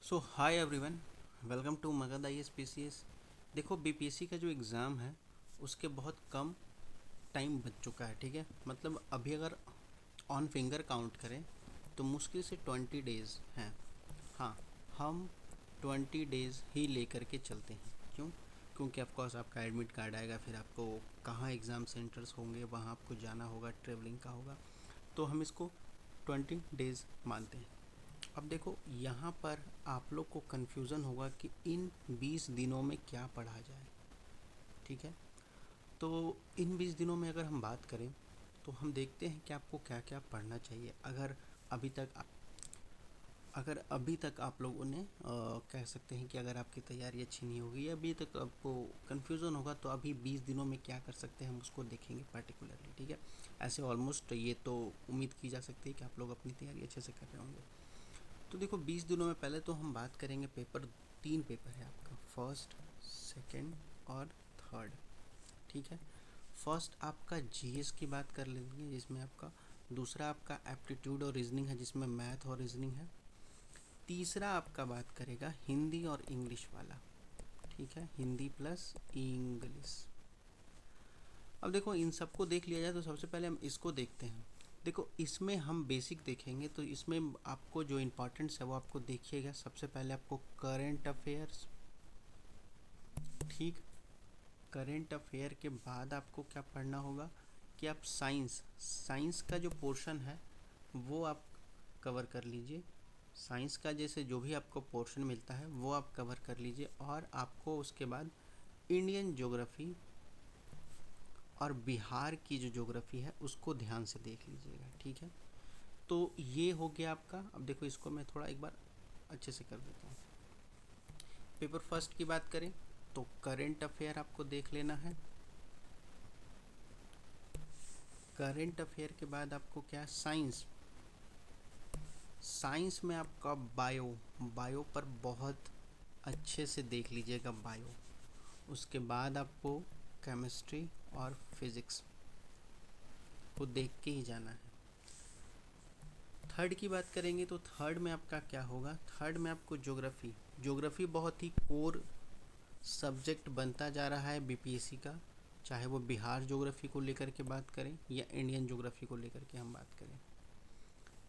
So hi everyone, welcome to Magadh IAS PCS। देखो BPSC का जो एग्ज़ाम है उसके बहुत कम टाइम बच चुका है। ठीक है, मतलब अभी अगर ऑन फिंगर काउंट करें तो मुश्किल से 20 डेज़ हैं। हाँ, हम 20 डेज़ ही लेकर के चलते हैं। क्यों? क्योंकि ऑफकोर्स आपका एडमिट कार्ड आएगा, फिर आपको कहाँ एग्ज़ाम सेंटर्स होंगे वहाँ आपको जाना होगा, ट्रेवलिंग का होगा, तो हम इसको 20 डेज़ मानते हैं। अब देखो यहाँ पर आप लोग को कन्फ्यूज़न होगा कि इन 20 दिनों में क्या पढ़ा जाए। ठीक है, तो इन 20 दिनों में अगर हम बात करें तो हम देखते हैं कि आपको क्या क्या पढ़ना चाहिए। अभी तक अभी तक आप लोगों ने कह सकते हैं कि अगर आपकी तैयारी अच्छी नहीं होगी या अभी तक आपको कन्फ्यूज़न होगा, तो अभी 20 दिनों में क्या कर सकते हैं हम उसको देखेंगे पर्टिकुलरली। ठीक है, ऐसे ऑलमोस्ट ये तो उम्मीद की जा सकती है कि आप लोग अपनी तैयारी अच्छे से कर रहे होंगे। तो देखो 20 दिनों में पहले तो हम बात करेंगे पेपर, 3 पेपर है आपका, फर्स्ट, सेकंड और थर्ड। ठीक है, फर्स्ट आपका जीएस की बात कर लेंगे जिसमें आपका, दूसरा आपका एप्टीट्यूड और रीजनिंग है जिसमें मैथ और रीजनिंग है, तीसरा आपका बात करेगा हिंदी और इंग्लिश वाला। ठीक है, हिंदी प्लस इंग्लिश। अब देखो इन सबको देख लिया जाए तो सबसे पहले हम इसको देखते हैं। देखो इसमें हम बेसिक देखेंगे तो इसमें आपको जो इम्पोर्टेंट्स है वो आपको देखिएगा। सबसे पहले आपको करंट अफेयर्स, ठीक, करंट अफेयर के बाद आपको क्या पढ़ना होगा कि आप साइंस का जो पोर्शन है वो आप कवर कर लीजिए। साइंस का जैसे जो भी आपको पोर्शन मिलता है वो आप कवर कर लीजिए, और आपको उसके बाद इंडियन ज्योग्राफी और बिहार की जो ज्योग्राफी है उसको ध्यान से देख लीजिएगा। ठीक है, तो ये हो गया आपका। अब देखो इसको मैं थोड़ा एक बार अच्छे से कर देता हूँ। पेपर फर्स्ट की बात करें तो करंट अफेयर आपको देख लेना है। करंट अफेयर के बाद आपको क्या, साइंस में आपका बायो पर बहुत अच्छे से देख लीजिएगा बायो। उसके बाद आपको केमिस्ट्री और फिज़िक्स को देख के ही जाना है। थर्ड की बात करेंगे तो थर्ड में आपका क्या होगा, थर्ड में आपको ज्योग्राफी बहुत ही कोर सब्जेक्ट बनता जा रहा है बीपीएससी का, चाहे वो बिहार ज्योग्राफी को लेकर के बात करें या इंडियन ज्योग्राफी को लेकर के हम बात करें,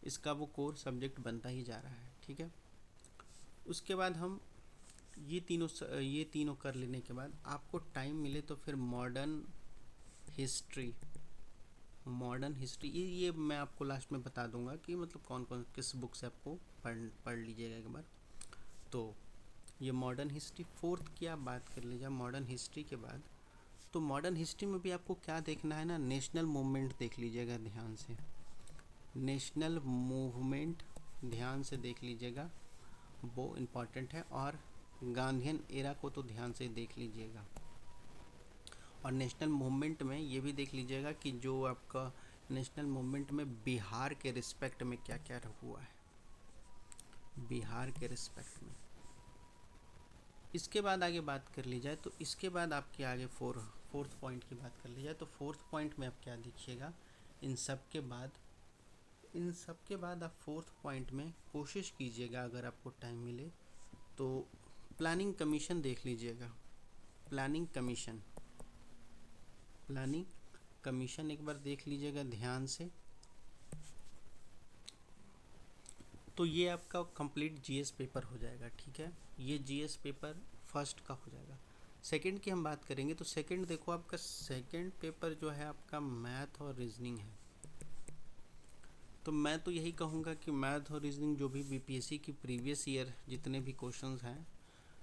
इसका वो कोर सब्जेक्ट बनता ही जा रहा है। ठीक है, उसके बाद हम ये तीनों कर लेने के बाद आपको टाइम मिले तो फिर हिस्ट्री मॉडर्न हिस्ट्री ये मैं आपको लास्ट में बता दूंगा कि मतलब कौन कौन किस बुक से आपको पढ़ लीजिएगा एक बार। तो ये मॉडर्न हिस्ट्री फोर्थ की आप बात कर लीजिए। मॉडर्न हिस्ट्री के बाद तो मॉडर्न हिस्ट्री में भी आपको क्या देखना है ना, नेशनल मूवमेंट देख लीजिएगा ध्यान से। नेशनल मूवमेंट ध्यान से देख लीजिएगा, वो इम्पॉर्टेंट है। और गांधीयन एरा को तो ध्यान से देख लीजिएगा। और नेशनल मूवमेंट में ये भी देख लीजिएगा कि जो आपका नेशनल मूवमेंट में बिहार के रिस्पेक्ट में क्या क्या हुआ है, बिहार के रिस्पेक्ट में। इसके बाद आगे बात कर ली जाए तो इसके बाद आपके आगे फोर्थ पॉइंट की बात कर ली जाए तो फोर्थ पॉइंट में आप क्या देखिएगा, इन सब के बाद आप फोर्थ पॉइंट में कोशिश कीजिएगा अगर आपको टाइम मिले तो प्लानिंग कमीशन देख लीजिएगा। प्लानिंग कमीशन एक बार देख लीजिएगा ध्यान से। तो ये आपका कंप्लीट जीएस पेपर हो जाएगा। ठीक है, ये जीएस पेपर फर्स्ट का हो जाएगा। सेकंड की हम बात करेंगे तो सेकंड देखो आपका सेकंड पेपर जो है आपका मैथ और रीजनिंग है। तो मैं तो यही कहूँगा कि मैथ और रीजनिंग जो भी बीपीएससी की प्रीवियस ईयर जितने भी क्वेश्चंस हैं,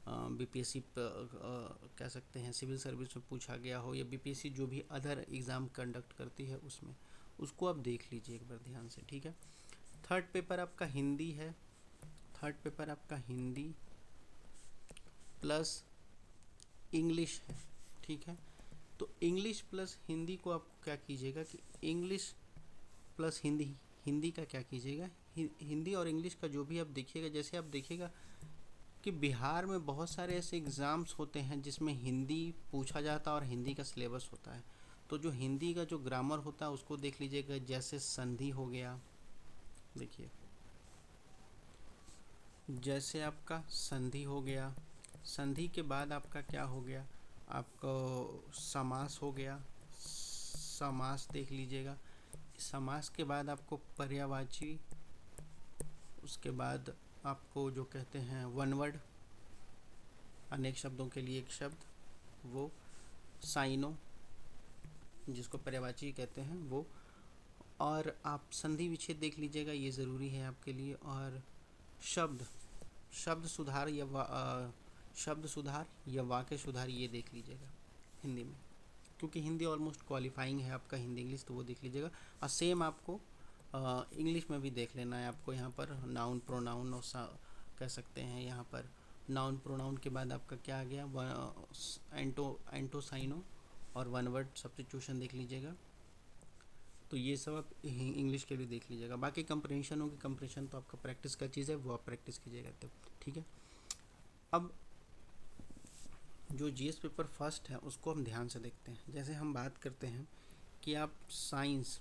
बीपीएससी कह सकते हैं सिविल सर्विस में पूछा गया हो या बीपीएससी जो भी अदर एग्ज़ाम कंडक्ट करती है उसमें, उसको आप देख लीजिए एक बार ध्यान से। ठीक है, थर्ड पेपर आपका हिंदी प्लस इंग्लिश है। ठीक है, तो इंग्लिश प्लस हिंदी को आप क्या कीजिएगा कि इंग्लिश प्लस हिंदी का क्या कीजिएगा, हिंदी और इंग्लिश का जो भी आप देखिएगा, जैसे आप देखिएगा कि बिहार में बहुत सारे ऐसे एग्ज़ाम्स होते हैं जिसमें हिंदी पूछा जाता है और हिंदी का सिलेबस होता है। तो जो हिंदी का जो ग्रामर होता है उसको देख लीजिएगा, जैसे संधि हो गया, देखिए जैसे आपका संधि हो गया, संधि के बाद आपका क्या हो गया, आपको समास हो गया, समास देख लीजिएगा। समास के बाद आपको पर्यायवाची, उसके बाद आपको जो कहते हैं वन वर्ड, अनेक शब्दों के लिए एक शब्द, वो साइनो जिसको पर्यायवाची कहते हैं वो, और आप संधि विच्छेद देख लीजिएगा, ये ज़रूरी है आपके लिए। और शब्द, शब्द सुधार या शब्द सुधार या वाक्य सुधार, ये देख लीजिएगा हिंदी में, क्योंकि हिंदी ऑलमोस्ट क्वालिफाइंग है आपका हिंदी इंग्लिश, तो वो देख लीजिएगा। और सेम आपको इंग्लिश में भी देख लेना है आपको। यहाँ पर नाउन प्रोनाउन और कह सकते हैं, यहाँ पर नाउन प्रोनाउन के बाद आपका क्या आ गया, एंटोसाइनो और वन वर्ड सब्स्टिट्यूशन देख लीजिएगा। तो ये सब आप इंग्लिश के लिए देख लीजिएगा। बाकी कंप्रेंशन होगी, कंप्रेंशन तो आपका प्रैक्टिस का चीज़ है, वो आप प्रैक्टिस कीजिएगा तब, ठीक है। अब जो जीएस पेपर फर्स्ट है उसको हम ध्यान से देखते हैं। जैसे हम बात करते हैं कि आप साइंस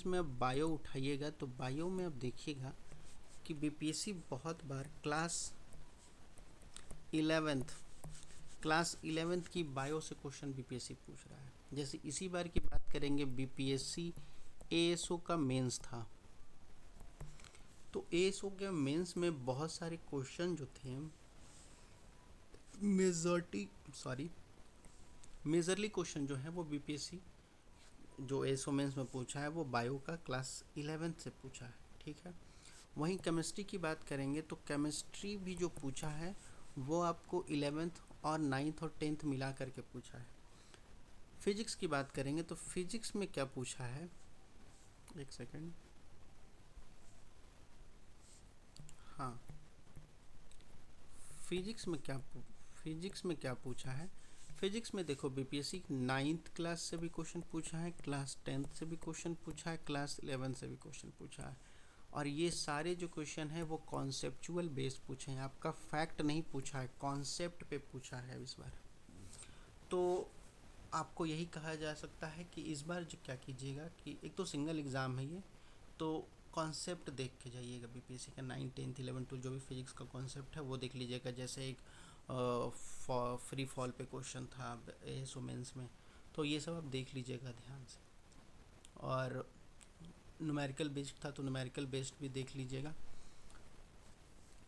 में अब बायो उठाइएगा, तो बायो में अब देखिएगा कि बीपीएससी बहुत बार क्लास 11th की बायो से क्वेश्चन बीपीएससी पूछ रहा है। जैसे इसी बार की बात करेंगे, बीपीएससी एएसओ का मेंस था, तो एएसओ के मेंस में बहुत सारे क्वेश्चन जो थे, मेजरली क्वेश्चन जो है वो बीपीएससी जो एएसओ मेंस में पूछा है वो बायो का क्लास 11th से पूछा है, ठीक है। वहीं केमिस्ट्री की बात करेंगे तो केमिस्ट्री भी जो पूछा है वो आपको 11th और 9th और 10th मिला करके पूछा है। फिजिक्स की बात करेंगे तो फिजिक्स में क्या पूछा है, एक सेकेंड, हाँ, फिजिक्स में क्या पूछा है। फिजिक्स में देखो बीपीएससी 9th क्लास से भी क्वेश्चन पूछा है, क्लास 10th से भी क्वेश्चन पूछा है, क्लास 11th से भी क्वेश्चन पूछा है। और ये सारे जो क्वेश्चन हैं वो कॉन्सेप्चुअल बेस्ड पूछे हैं, आपका फैक्ट नहीं पूछा है, कॉन्सेप्ट पे पूछा है इस बार। तो आपको यही कहा जा सकता है कि इस बार जो क्या कीजिएगा कि एक तो सिंगल एग्ज़ाम है ये, तो कॉन्सेप्ट देख के जाइएगा बीपीएससी का 9, 10, 11, 12 जो भी फिजिक्स का कॉन्सेप्ट है वो देख लीजिएगा। जैसे एक फ्री फॉल पे क्वेश्चन था एएसओ मेंस में, तो ये सब आप देख लीजिएगा ध्यान से। और न्यूमेरिकल बेस्ड था तो न्यूमेरिकल बेस्ड भी देख लीजिएगा।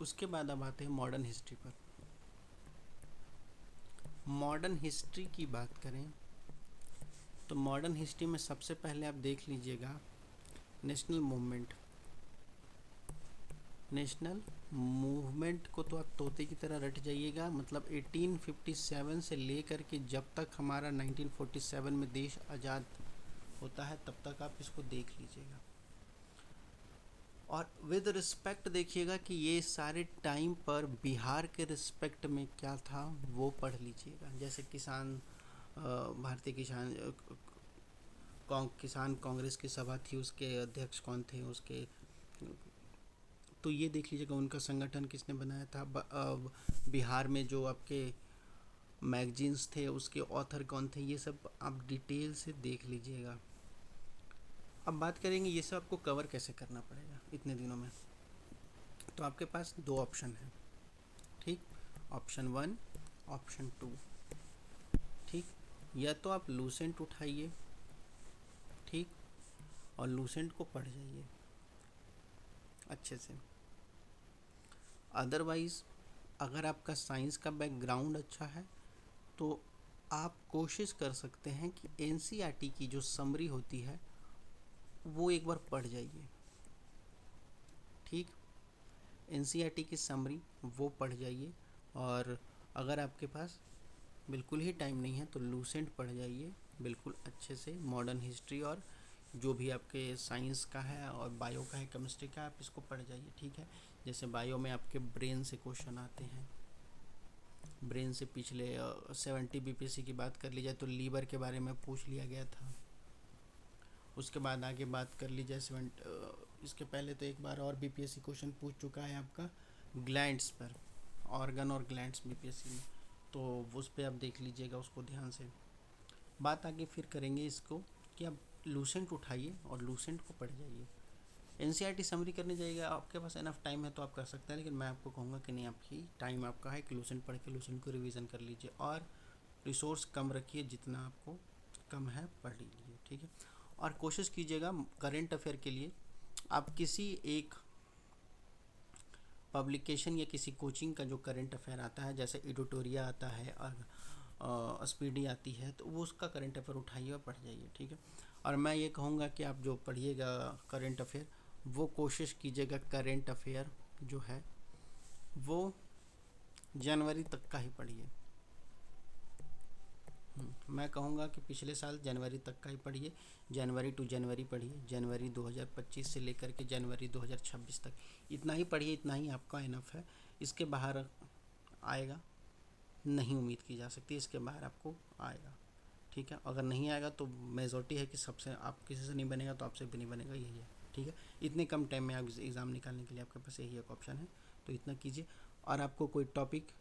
उसके बाद अब आते हैं मॉडर्न हिस्ट्री पर। मॉडर्न हिस्ट्री की बात करें तो मॉडर्न हिस्ट्री में सबसे पहले आप देख लीजिएगा नेशनल मूवमेंट को तो आप तोते की तरह रट जाइएगा। मतलब 1857 से लेकर के जब तक हमारा 1947 में देश आज़ाद होता है तब तक आप इसको देख लीजिएगा। और विद रिस्पेक्ट देखिएगा कि ये सारे टाइम पर बिहार के रिस्पेक्ट में क्या था वो पढ़ लीजिएगा। जैसे भारतीय किसान कांग्रेस की सभा थी, उसके अध्यक्ष कौन थे उसके, तो ये देख लीजिएगा उनका संगठन किसने बनाया था। बिहार में जो आपके मैगजीन्स थे उसके ऑथर कौन थे, ये सब आप डिटेल से देख लीजिएगा। अब बात करेंगे ये सब आपको कवर कैसे करना पड़ेगा इतने दिनों में। तो आपके पास दो ऑप्शन हैं, ठीक, ऑप्शन 1, ऑप्शन 2, ठीक। या तो आप लूसेंट उठाइए, ठीक, और लूसेंट को पढ़ जाइए अच्छे से। अदरवाइज़ अगर आपका साइंस का बैकग्राउंड अच्छा है तो आप कोशिश कर सकते हैं कि एनसीईआरटी की जो समरी होती है वो एक बार पढ़ जाइए, ठीक। एनसीईआरटी की समरी वो पढ़ जाइए। और अगर आपके पास बिल्कुल ही टाइम नहीं है तो लूसेंट पढ़ जाइए बिल्कुल अच्छे से। मॉडर्न हिस्ट्री और जो भी आपके साइंस का है और बायो का है, केमिस्ट्री का, आप इसको पढ़ जाइए, ठीक है। जैसे बायो में आपके ब्रेन से क्वेश्चन आते हैं, ब्रेन से पिछले 70 बीपीएससी की बात कर ली जाए तो लीवर के बारे में पूछ लिया गया था। उसके बाद आगे बात कर ली जाए इसके पहले तो एक बार और बीपीएससी क्वेश्चन पूछ चुका है आपका ग्लैंड्स पर, ऑर्गन और ग्लैंड्स बीपीएससी में, तो उस पर आप देख लीजिएगा उसको ध्यान से। बात आगे फिर करेंगे इसको कि आप लूसेंट उठाइए और लूसेंट को पढ़ जाइए। एनसीईआरटी समरी करने जाइएगा, आपके पास इनफ टाइम है तो आप कर सकते हैं, लेकिन मैं आपको कहूँगा कि नहीं, आपकी टाइम आपका है कि लूसेंट पढ़ के लूसेंट को रिवीजन कर लीजिए और रिसोर्स कम रखिए, जितना आपको कम है पढ़ लीजिए, ठीक है। और कोशिश कीजिएगा करेंट अफेयर के लिए आप किसी एक पब्लिकेशन या किसी कोचिंग का जो करंट अफेयर आता है, जैसे एडिटोरिया आता है और स्पीडी आती है, तो वो उसका करंट अफेयर उठाइए और पढ़ जाइए, ठीक है। और मैं ये कहूँगा कि आप जो पढ़िएगा करंट अफेयर, वो कोशिश कीजिएगा करंट अफेयर जो है वो जनवरी तक का ही पढ़िए। मैं कहूँगा कि पिछले साल जनवरी तक का ही पढ़िए, जनवरी टू जनवरी पढ़िए, जनवरी 2025 से लेकर के जनवरी 2026 तक इतना ही पढ़िए, इतना ही आपका इनफ है। इसके बाहर आएगा नहीं उम्मीद की जा सकती, इसके बाहर आपको आएगा, ठीक है। अगर नहीं आएगा तो मेजॉरिटी है कि सबसे आप किसी से नहीं बनेगा तो आपसे भी नहीं बनेगा, यही है, ठीक है। इतने कम टाइम में आप एग्ज़ाम निकालने के लिए आपके पास यही एक ऑप्शन है, तो इतना कीजिए। और आपको कोई टॉपिक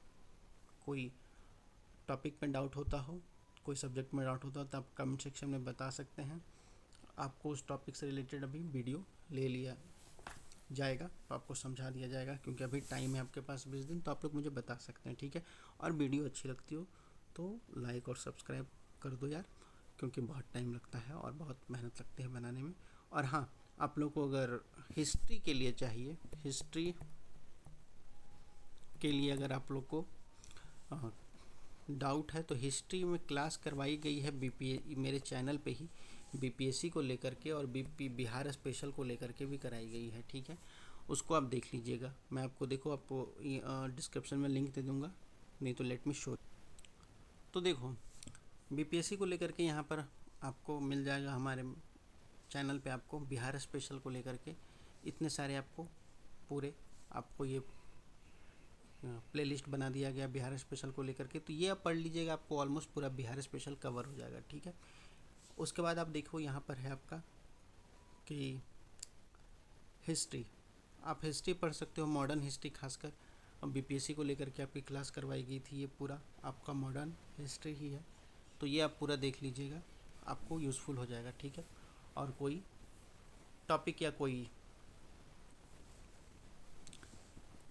में डाउट होता हो, कोई सब्जेक्ट में डाउट होता हो, तो आप कमेंट सेक्शन में बता सकते हैं। आपको उस टॉपिक से रिलेटेड अभी वीडियो ले लिया जाएगा, तो आपको समझा दिया जाएगा, क्योंकि अभी टाइम है आपके पास 20 दिन, तो आप लोग मुझे बता सकते हैं, ठीक है। और वीडियो अच्छी लगती हो तो लाइक और सब्सक्राइब कर दो यार, क्योंकि बहुत टाइम लगता है और बहुत मेहनत लगती है बनाने में। और हाँ, आप लोग को अगर हिस्ट्री के लिए चाहिए, हिस्ट्री के लिए अगर आप लोग को डाउट है, तो हिस्ट्री में क्लास करवाई गई है मेरे चैनल पे ही, बीपीएससी को लेकर के और बिहार स्पेशल को लेकर के भी कराई गई है, ठीक है। उसको आप देख लीजिएगा, मैं आपको देखो आपको डिस्क्रिप्शन में लिंक दे दूँगा, नहीं तो लेट मी शो। तो देखो बीपीएससी को लेकर के यहाँ पर आपको मिल जाएगा हमारे चैनल पे, आपको बिहार स्पेशल को लेकर के इतने सारे आपको पूरे आपको ये प्लेलिस्ट बना दिया गया बिहार स्पेशल को लेकर के, तो ये आप पढ़ लीजिएगा, आपको ऑलमोस्ट पूरा बिहार स्पेशल कवर हो जाएगा, ठीक है। उसके बाद आप देखो यहाँ पर है आपका कि हिस्ट्री, आप हिस्ट्री पढ़ सकते हो, मॉडर्न हिस्ट्री खासकर बीपीएससी को लेकर के आपकी क्लास करवाई गई थी, ये पूरा आपका मॉडर्न हिस्ट्री ही है, तो ये आप पूरा देख लीजिएगा, आपको यूज़फुल हो जाएगा, ठीक है। और कोई टॉपिक या कोई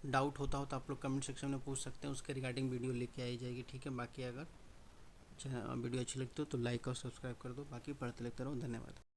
डाउट होता हो तो आप लोग कमेंट सेक्शन में पूछ सकते हैं, उसके रिगार्डिंग वीडियो लेके आई जाएगी, ठीक है। बाकी अगर वीडियो अच्छी लगती हो तो लाइक और सब्सक्राइब कर दो, बाकी पढ़ते लिखते रहो, धन्यवाद।